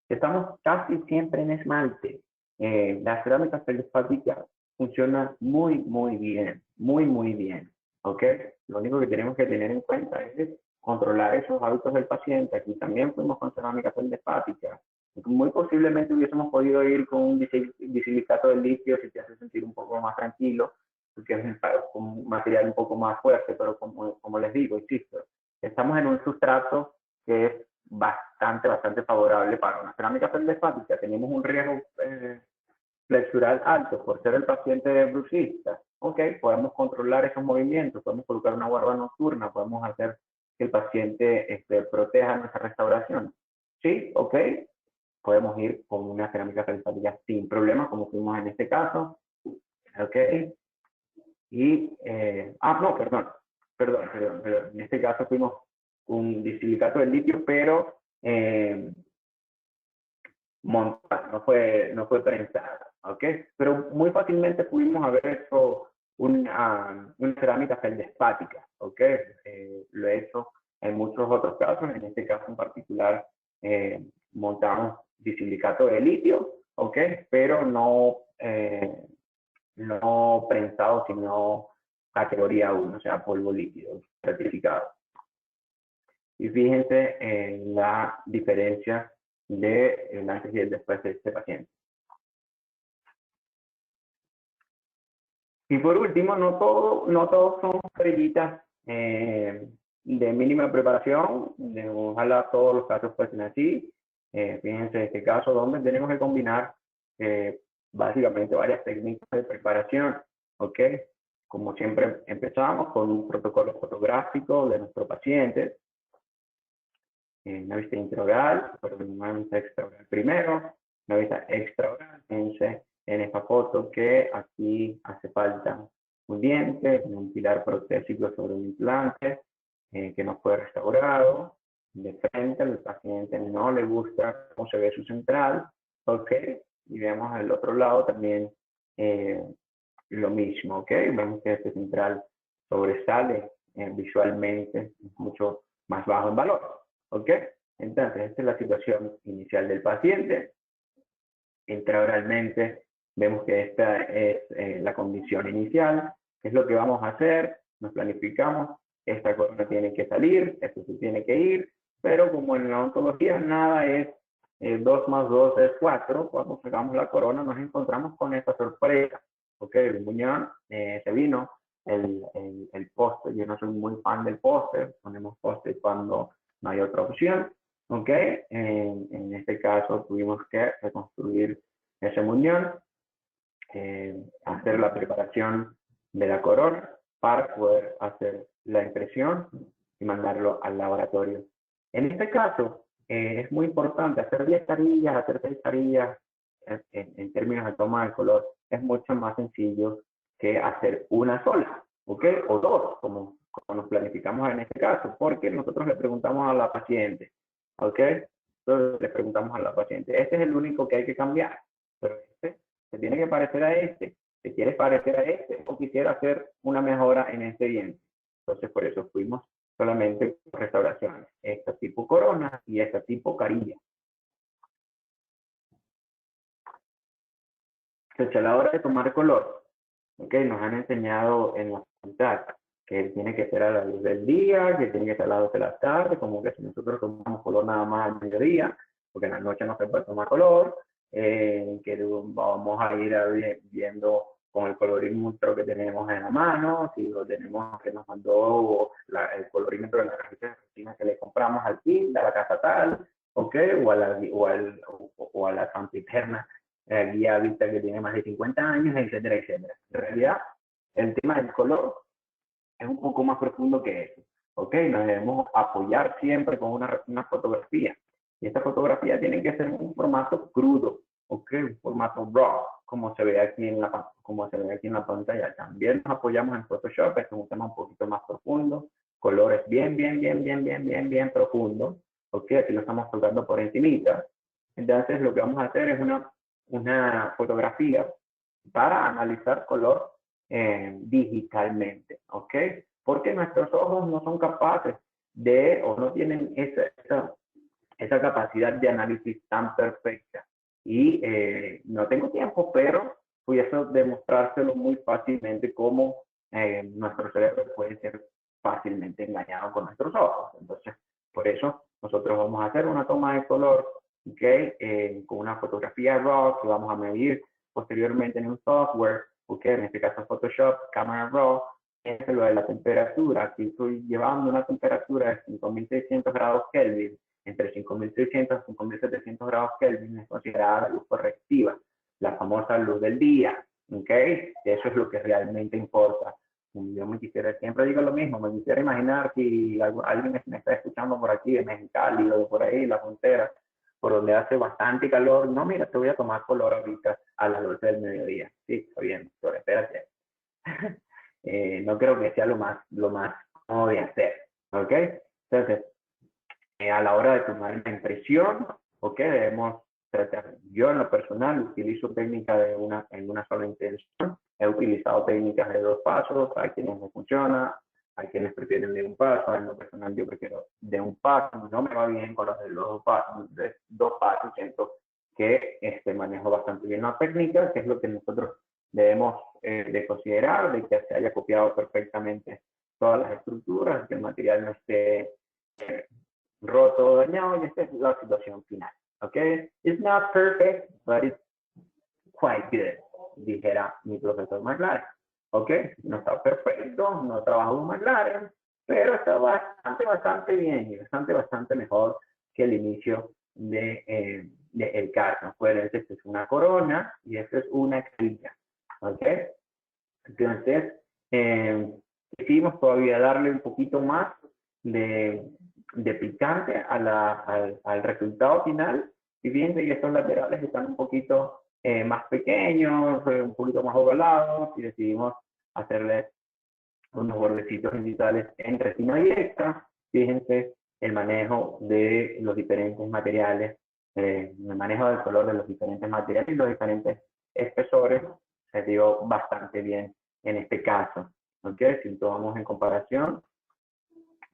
estamos casi siempre en esmalte, la cerámica feldespática funciona muy bien, muy bien, ¿ok? Lo único que tenemos que tener en cuenta es controlar esos hábitos del paciente. Aquí también fuimos con cerámica feldespática. Muy posiblemente hubiésemos podido ir con un bisilicato de litio si te hace sentir un poco más tranquilo, porque es un material un poco más fuerte, pero como les digo, insisto, estamos en un sustrato que es bastante favorable para una cerámica feldespática. Tenemos un riesgo flexural alto por ser el paciente bruxista. Ok, podemos controlar esos movimientos, podemos colocar una guarda nocturna, podemos hacer que el paciente proteja nuestra restauración. Sí, ok, podemos ir con una cerámica feldespática sin problema, como fuimos en este caso. ¿ok? Y, no, perdón, en este caso fuimos un disilicato de litio, pero montada, no fue prensada, ¿ok? Pero muy fácilmente pudimos haber hecho una cerámica feldespática, ¿ok? Lo he hecho en muchos otros casos, en este caso en particular montamos disilicato de litio, ¿ok? Pero no prensado, sino categoría 1, o sea, polvo líquido certificado. Y fíjense en la diferencia del antes y el después de este paciente. Y por último, no todos son estrellitas de mínima preparación. Ojalá todos los casos fuesen así. Fíjense en este caso donde tenemos que combinar básicamente varias técnicas de preparación. ¿Ok? Como siempre empezamos con un protocolo fotográfico de nuestro paciente. Una vista intraoral, una vista extraoral primero, una vista extraoral. Fíjense en esta foto que aquí hace falta un diente, un pilar protésico sobre un implante que no fue restaurado. De frente al paciente no le gusta cómo se ve su central, ¿ok? Y vemos al otro lado también lo mismo, ¿ok? Vemos que este central sobresale visualmente, es mucho más bajo en valor, ¿ok? Entonces, esta es la situación inicial del paciente. Intraoralmente vemos que esta es la condición inicial. ¿Qué es lo que vamos a hacer? Nos planificamos. Esta corona tiene que salir, esto se tiene que ir, pero como en la ontología nada es 2 más 2 es 4, cuando sacamos la corona nos encontramos con esta sorpresa. Ok, el muñón se vino, el póster, yo no soy muy fan del póster, ponemos póster cuando no hay otra opción. Ok, en este caso tuvimos que reconstruir ese muñón, hacer la preparación de la corona para poder hacer la impresión y mandarlo al laboratorio. En este caso, es muy importante hacer 10 carillas, hacer 6 carillas en términos de toma del color. Es mucho más sencillo que hacer una sola, ¿ok? O dos, como nos planificamos en este caso, porque nosotros le preguntamos a la paciente, ¿ok? Entonces le preguntamos a la paciente, este es el único que hay que cambiar, pero este se tiene que parecer a este, ¿te quieres parecer a este o quisiera hacer una mejora en este diente? Entonces por eso fuimos solamente restauraciones, esta tipo corona y esta tipo carilla. Entonces a la hora de tomar color, ¿ok? Nos han enseñado en la facultad que tiene que ser a la luz del día, que tiene que ser a las 12 de la tarde, como que si nosotros tomamos color nada más al mediodía, porque en la noche no se puede tomar color, que vamos a ir viendo con el colorímetro que tenemos en la mano, si lo tenemos que nos mandó el colorímetro de la cajita de resina que le compramos al PIN, a la casa tal, ¿ok? O a la santiterna guía vista que tiene más de 50 años, etcétera, etcétera. En realidad, el tema del color es un poco más profundo que eso. ¿Ok? Nos debemos apoyar siempre con una fotografía. Y esta fotografía tiene que ser un formato crudo, ¿ok? Un formato raw, como se ve aquí en la pantalla. También nos apoyamos en Photoshop, es un tema un poquito más profundo. Colores bien profundos. ¿Ok? Aquí lo estamos tocando por encimita. Entonces, lo que vamos a hacer es una fotografía para analizar color digitalmente, ¿ok? Porque nuestros ojos no son capaces o no tienen esa capacidad de análisis tan perfecta. Y no tengo tiempo, pero puedo demostrárselo muy fácilmente cómo nuestro cerebro puede ser fácilmente engañado con nuestros ojos. Entonces, por eso nosotros vamos a hacer una toma de color, ¿ok? Con una fotografía RAW que vamos a medir posteriormente en un software, ¿ok? En este caso Photoshop, Camera Raw, es lo de la temperatura. Aquí estoy llevando una temperatura de 5600 grados Kelvin. Entre 5600 y 5700 grados Kelvin es considerada la luz correctiva, la famosa luz del día, ¿ok? Eso es lo que realmente importa. Yo siempre digo lo mismo, me quisiera imaginar si alguien me está escuchando por aquí de Mexicali o por ahí, la frontera, por donde hace bastante calor, no, mira, te voy a tomar color ahorita a las 12 del mediodía. Sí, está bien, pero espérate. No creo que sea lo más cómodo de hacer, ¿ok? Entonces, a la hora de tomar una impresión, ¿ok? Debemos tratar. Yo en lo personal utilizo técnicas en una sola intención. He utilizado técnicas de 2 pasos, hay quienes no funciona, hay quienes prefieren de un paso, en lo personal yo prefiero de un paso, no me va bien con los de los 2 pasos, siento que manejo bastante bien la técnica, que es lo que nosotros debemos de considerar, de que se haya copiado perfectamente todas las estructuras, que el material no esté roto o dañado, y esta es la situación final. Okay? It's not perfect, but it's quite good, dijera mi profesor McLaren. ¿Ok? No está perfecto, no trabajo con McLaren, pero está bastante bien y bastante mejor que el inicio de el caso. Acuérdense, esta es una corona y esta es una crilla. ¿Ok? Entonces, decidimos todavía darle un poquito más de picante al resultado final. Y fíjense que estos laterales están un poquito más pequeños, un poquito más ovalados, y decidimos hacerle unos bordecitos digitales en resina directa. Fíjense el manejo de los diferentes materiales, el manejo del color de los diferentes materiales y los diferentes espesores se dio bastante bien en este caso. ¿Ok? Si tomamos en comparación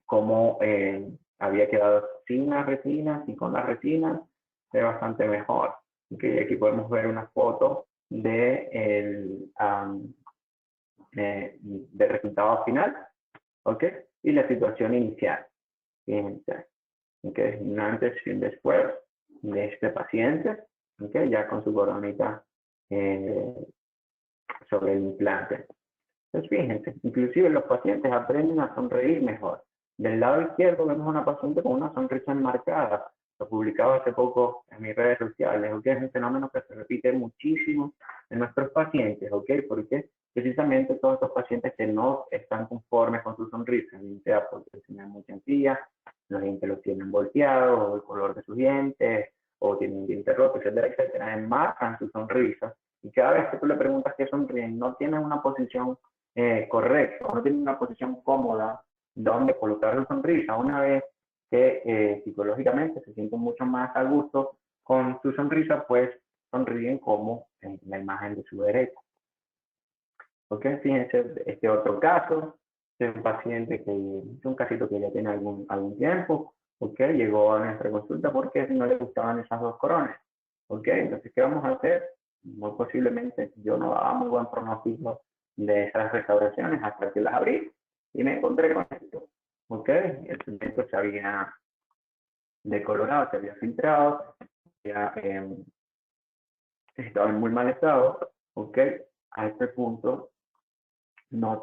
cómo había quedado sin las resinas y con las resinas, se ve bastante mejor. ¿Okay? Aquí podemos ver una foto del resultado final, ¿ok? Y la situación inicial. Fíjense, ¿ok? Un antes y un después de este paciente, ¿ok? Ya con su coronita sobre el implante. Entonces, fíjense, inclusive los pacientes aprenden a sonreír mejor. Del lado izquierdo vemos a una paciente con una sonrisa enmarcada. Lo publicaba hace poco en mis redes sociales, ¿ok? Es un fenómeno que se repite muchísimo en nuestros pacientes, ¿ok? Porque precisamente todos estos pacientes que no están conformes con su sonrisa, sea porque tienen mucha encía, los dientes los tienen volteados, o el color de sus dientes, o tienen un diente roto, etcétera, etcétera, enmarcan su sonrisa. Y cada vez que tú le preguntas qué sonríen, no tienen una posición correcta, no tienen una posición cómoda donde colocar su sonrisa. Una vez que psicológicamente se sienten mucho más a gusto con su sonrisa, pues sonríen como en la imagen de su derecha. ¿Ok? Fíjense este otro caso de un paciente es un casito que ya tiene algún tiempo, ¿ok? Llegó a nuestra consulta porque no le gustaban esas 2 coronas, ¿ok? Entonces, ¿qué vamos a hacer? Muy posiblemente yo no daba muy buen pronóstico de esas restauraciones hasta que las abrí y me encontré con esto, ¿ok? El pigmento se había decolorado, se había filtrado, ya estaba en muy mal estado, ¿ok? A este punto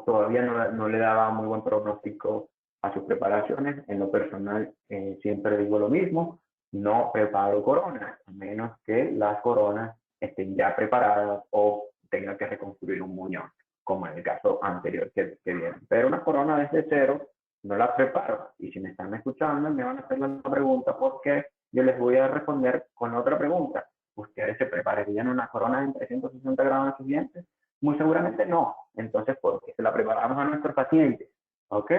todavía no le daba muy buen pronóstico a sus preparaciones. En lo personal, siempre digo lo mismo, no preparo coronas, a menos que las coronas estén ya preparadas o tenga que reconstruir un muñón, como en el caso anterior que viene. Pero una corona desde cero no la preparo. Y si me están escuchando, me van a hacer una pregunta, porque yo les voy a responder con otra pregunta. ¿Ustedes se prepararían una corona en 360 grados siguientes? Muy seguramente no. Entonces, ¿por qué se la preparamos a nuestros pacientes? ¿Ok?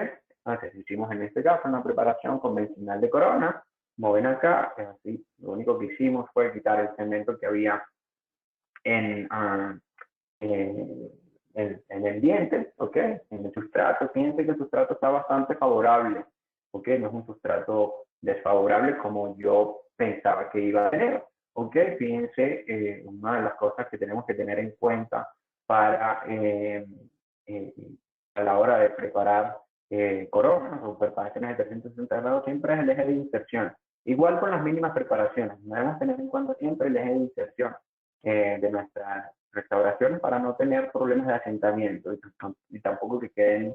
Entonces, hicimos en este caso una preparación convencional de corona. Como ven acá, así, lo único que hicimos fue quitar el cemento que había en, en el diente, ¿ok? En el sustrato. Fíjense que el sustrato está bastante favorable, ¿ok? No es un sustrato desfavorable como yo pensaba que iba a tener, ¿ok? Fíjense, una de las cosas que tenemos que tener en cuenta para a la hora de preparar coronas o preparaciones de 360 grados siempre es el eje de inserción. Igual con las mínimas preparaciones, debemos tener en cuenta siempre el eje de inserción de nuestras restauraciones para no tener problemas de asentamiento y tampoco que queden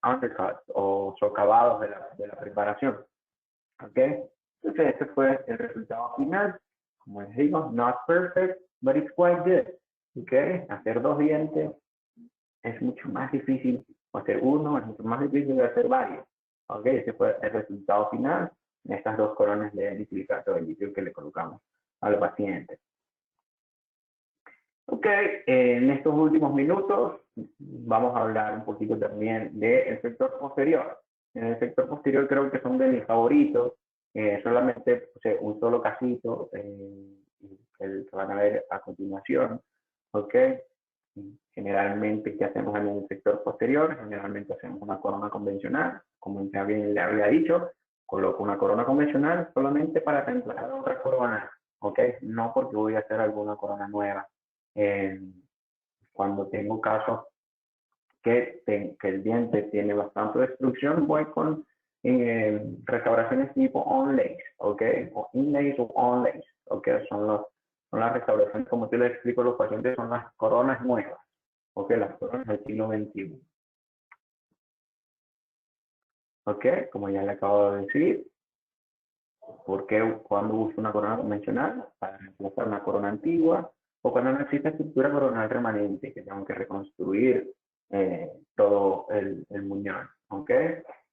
undercuts o socavados de la preparación. ¿Ok? Entonces, este fue el resultado final. Como les digo, not perfect, but it's quite good. ¿Ok? Hacer 2 dientes es mucho más difícil, o hacer uno es mucho más difícil de hacer varios. ¿Ok? Este fue el resultado final. estas 2 coronas de silicato de litio que le colocamos al paciente. Ok, en estos últimos minutos vamos a hablar un poquito también del sector posterior. En el sector posterior creo que son de mis favoritos, solamente puse un solo casito, el que van a ver a continuación. Ok, generalmente, ¿qué hacemos en el sector posterior? Generalmente hacemos una corona convencional, como ya bien le había dicho, coloco una corona convencional solamente para reemplazar otra corona, ¿ok? No porque voy a hacer alguna corona nueva. Cuando tengo casos que el diente tiene bastante destrucción, voy con restauraciones tipo on-lace, ¿ok? O in-lace o on-lace, ¿ok? Son las restauraciones, como te lo explico a los pacientes, son las coronas nuevas, ¿ok? Las coronas del siglo XXI. ¿Ok? Como ya le acabo de decir, ¿por qué cuando uso una corona convencional? Para reemplazar una corona antigua, o cuando no existe estructura coronal remanente, que tengo que reconstruir todo el muñón, ¿ok?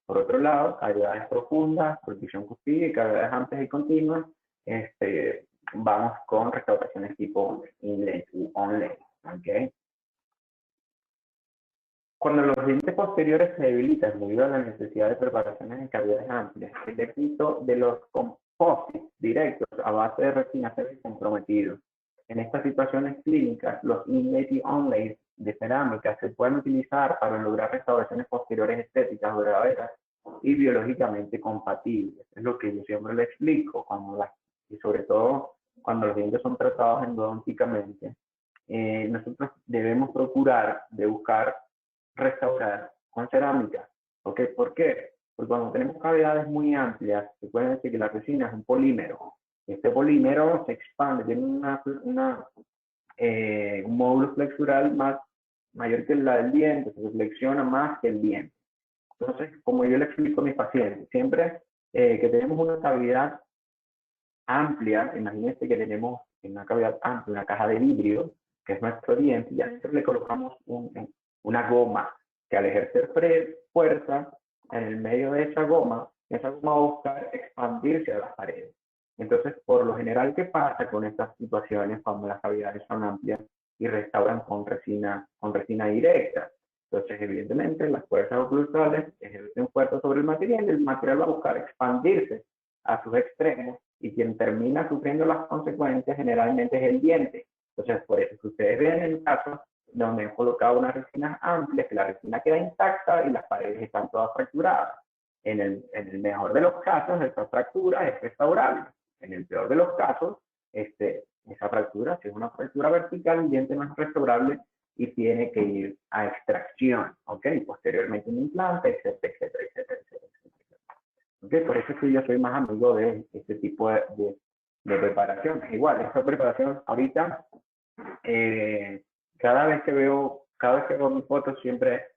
Por otro lado, cavidades profundas, protección cuspide y cavidades amplias y continuas, vamos con restauraciones tipo in-lace u on-lace, ¿ok? Cuando los dientes posteriores se debilitan debido a la necesidad de preparaciones en cavidades amplias, el éxito de los composites directos a base de resina se ve comprometido. En estas situaciones clínicas, los inlays y onlays de cerámica se pueden utilizar para lograr restauraciones posteriores estéticas duraderas y biológicamente compatibles. Es lo que yo siempre le explico, y sobre todo cuando los dientes son tratados endodonticamente. Nosotros debemos procurar de buscar restaurar con cerámica. ¿Ok? ¿Por qué? Porque cuando tenemos cavidades muy amplias, se puede decir que la resina es un polímero. Este polímero se expande, tiene un módulo flexural mayor que la del diente, se flexiona más que el diente. Entonces, como yo le explico a mis pacientes, siempre que tenemos una cavidad amplia, imagínense que tenemos una cavidad amplia, una caja de vidrio, que es nuestro diente, y a eso le colocamos una goma, que al ejercer fuerza en el medio de esa goma va a buscar expandirse a las paredes. Entonces, por lo general, ¿qué pasa con estas situaciones cuando las cavidades son amplias y restauran con resina directa? Entonces, evidentemente, las fuerzas oclusales ejercen fuerza sobre el material y el material va a buscar expandirse a sus extremos y quien termina sufriendo las consecuencias generalmente es el diente. Entonces, por eso que ustedes ven en casos donde han colocado unas resinas amplias, que la resina queda intacta y las paredes están todas fracturadas. En el mejor de los casos, esa fractura es restaurable. En el peor de los casos, esa fractura, si es una fractura vertical, el diente no es restaurable y tiene que ir a extracción, ¿ok? Y posteriormente un implante, etcétera, etcétera, etcétera, etcétera. ¿Ok? Por eso es que yo soy más amigo de este tipo de preparación. Igual, esta preparación ahorita, cada vez que veo mis fotos, siempre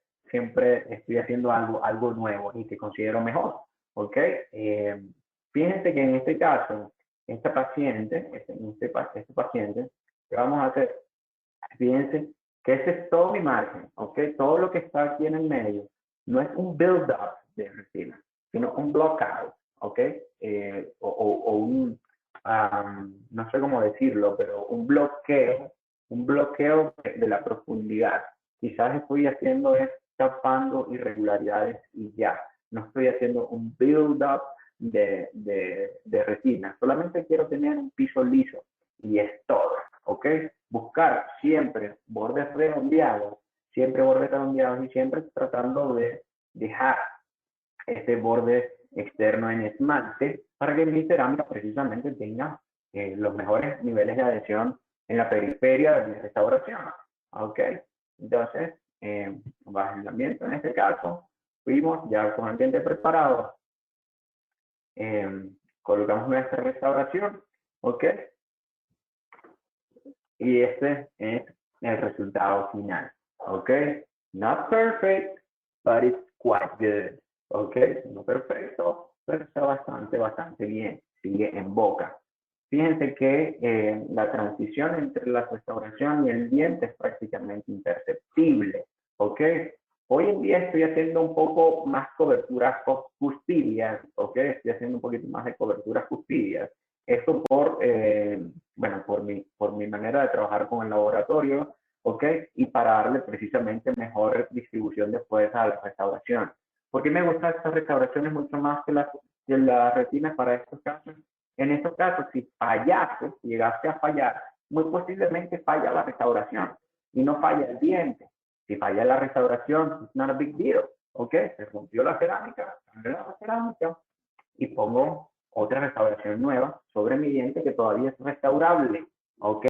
estoy haciendo algo nuevo y que considero mejor, ¿ok? Fíjense que en este caso, este paciente, ¿qué vamos a hacer? Fíjense que ese es todo mi margen, ¿ok? Todo lo que está aquí en el medio no es un build-up de resina, sino un blockout, ¿ok? O un, no sé cómo decirlo, pero un bloqueo de la profundidad. Quizás estoy haciendo es tapando irregularidades y ya. No estoy haciendo un build-up de resina. Solamente quiero tener un piso liso y es todo, ¿ok? Buscar siempre bordes redondeados y siempre tratando de dejar este borde externo en esmalte para que mi cerámica precisamente tenga los mejores niveles de adhesión en la periferia de mi restauración. ¿Ok? Entonces, bajo el ambiente en este caso, fuimos ya con el ambiente preparado, colocamos nuestra restauración, ¿ok? Y este es el resultado final, ¿ok? Not perfect, but it's quite good, ¿ok? No perfecto, pero está bastante bien, sigue en boca. Fíjense que la transición entre la restauración y el diente es prácticamente imperceptible, ¿ok? Hoy en día estoy haciendo un poco más coberturas cuspidias, ¿ok? Estoy haciendo un poquito más de coberturas cuspidias. Esto bueno, por mi manera de trabajar con el laboratorio, ¿ok? Y para darle precisamente mejor distribución después a la restauración. ¿Por qué me gustan estas restauraciones mucho más que las retinas para estos casos? En estos casos, si fallaste, si llegaste a fallar, muy posiblemente falla la restauración y no falla el diente. Si falla la restauración, it's not a big deal, ¿ok? Se rompió la cerámica, y pongo otra restauración nueva sobre mi diente que todavía es restaurable, ¿ok?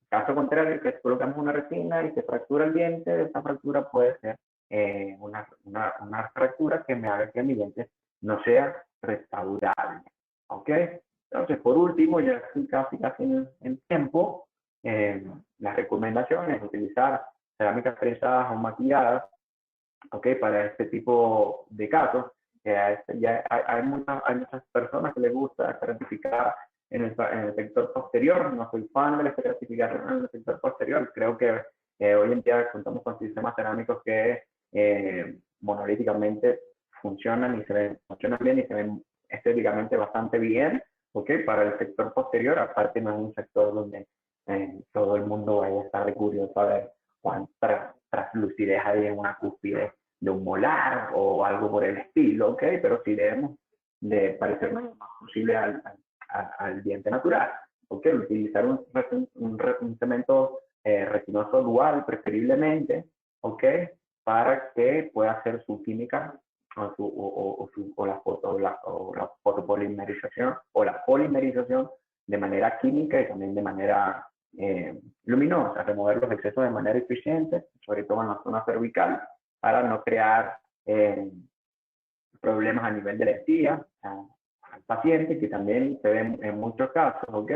Caso contrario, que colocamos una resina y se fractura el diente, esa fractura puede ser una fractura que me haga que mi diente no sea restaurable, ¿ok? Entonces, por último, ya estoy casi en tiempo, las recomendaciones, utilizar cerámicas fresadas o maquilladas, ¿ok? Para este tipo de casos. Ya hay muchas personas que les gusta certificar en el sector posterior. No soy fan de la certificación en el sector posterior. Creo que hoy en día contamos con sistemas cerámicos que monolíticamente funcionan bien y se ven estéticamente bastante bien, ¿ok? Para el sector posterior. Aparte, no es un sector donde todo el mundo vaya a estar curioso a ver cuánta translucidez hay en una cúspide de un molar o algo por el estilo, ¿ok? Pero sí debemos de parecernos lo más posible al diente natural, ¿ok? Utilizar un cemento resinoso dual, preferiblemente, ¿ok? Para que pueda hacer su química la fotopolimerización o la polimerización de manera química y también de manera luminosa, remover los excesos de manera eficiente, sobre todo en la zona cervical, para no crear problemas a nivel de la encía al paciente, que también se ven en muchos casos, ¿ok?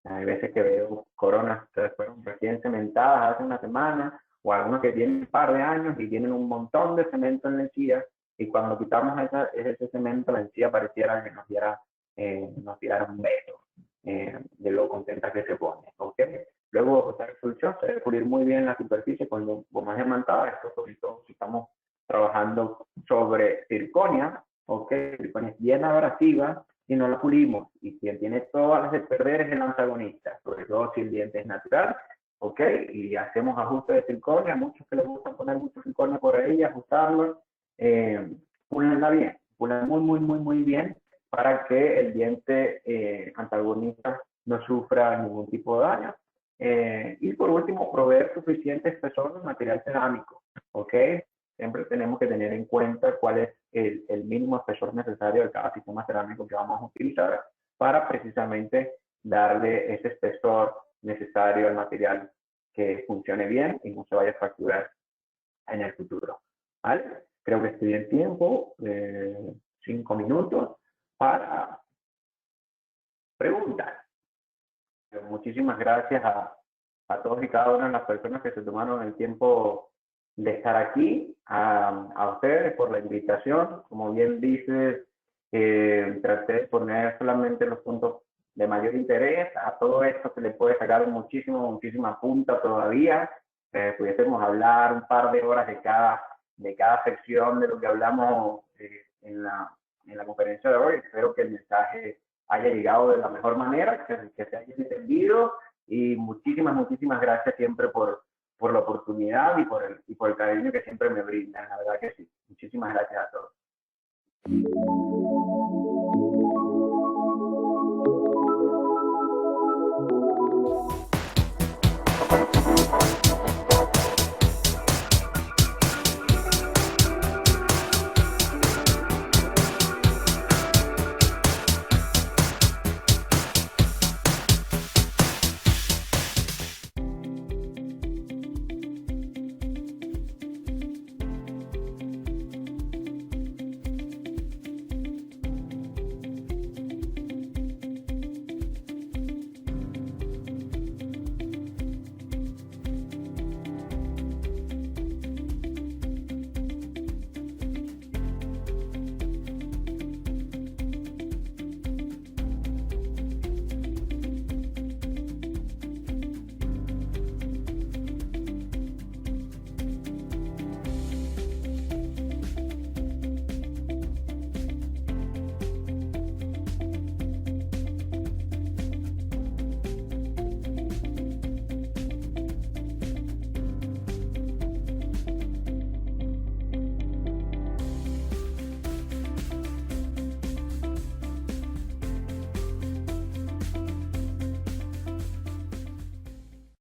Hay veces que veo coronas que fueron recién cementadas hace una semana, o algunos que tienen un par de años y tienen un montón de cemento en la encía, y cuando quitamos ese cemento, la encía pareciera que nos diera un beso de lo contenta que se pone, ¿ok? Luego, esta resolución se debe cubrir muy bien la superficie con gomas diamantadas, esto sobre todo si estamos trabajando sobre circonia, ¿ok? Circonia es bien abrasiva y no la pulimos. Y quien tiene todas las de perder es el antagonista, sobre todo si el diente es natural, ¿ok? Y hacemos ajustes de circonia, muchos que les gusta poner mucho circonia por ahí y ajustarlo, pulenla bien, pulen muy bien para que el diente antagonista no sufra ningún tipo de daño. Y por último, proveer suficiente espesor de material cerámico, ¿ok? Siempre tenemos que tener en cuenta cuál es el mínimo espesor necesario de cada sistema cerámico que vamos a utilizar para precisamente darle ese espesor necesario al material que funcione bien y no se vaya a fracturar en el futuro. ¿Vale? Creo que estoy en tiempo, 5 minutos para preguntas. Muchísimas gracias a todos y cada una de las personas que se tomaron el tiempo de estar aquí, a ustedes por la invitación. Como bien dices, traté de poner solamente los puntos de mayor interés. A todo esto se le puede sacar muchísima punta todavía. Pudiésemos hablar un par de horas de cada sección de lo que hablamos en la conferencia de hoy. Espero que el mensaje haya llegado de la mejor manera, que se haya entendido, y muchísimas gracias siempre por la oportunidad y por el cariño que siempre me brindan, la verdad que sí. Muchísimas gracias a todos.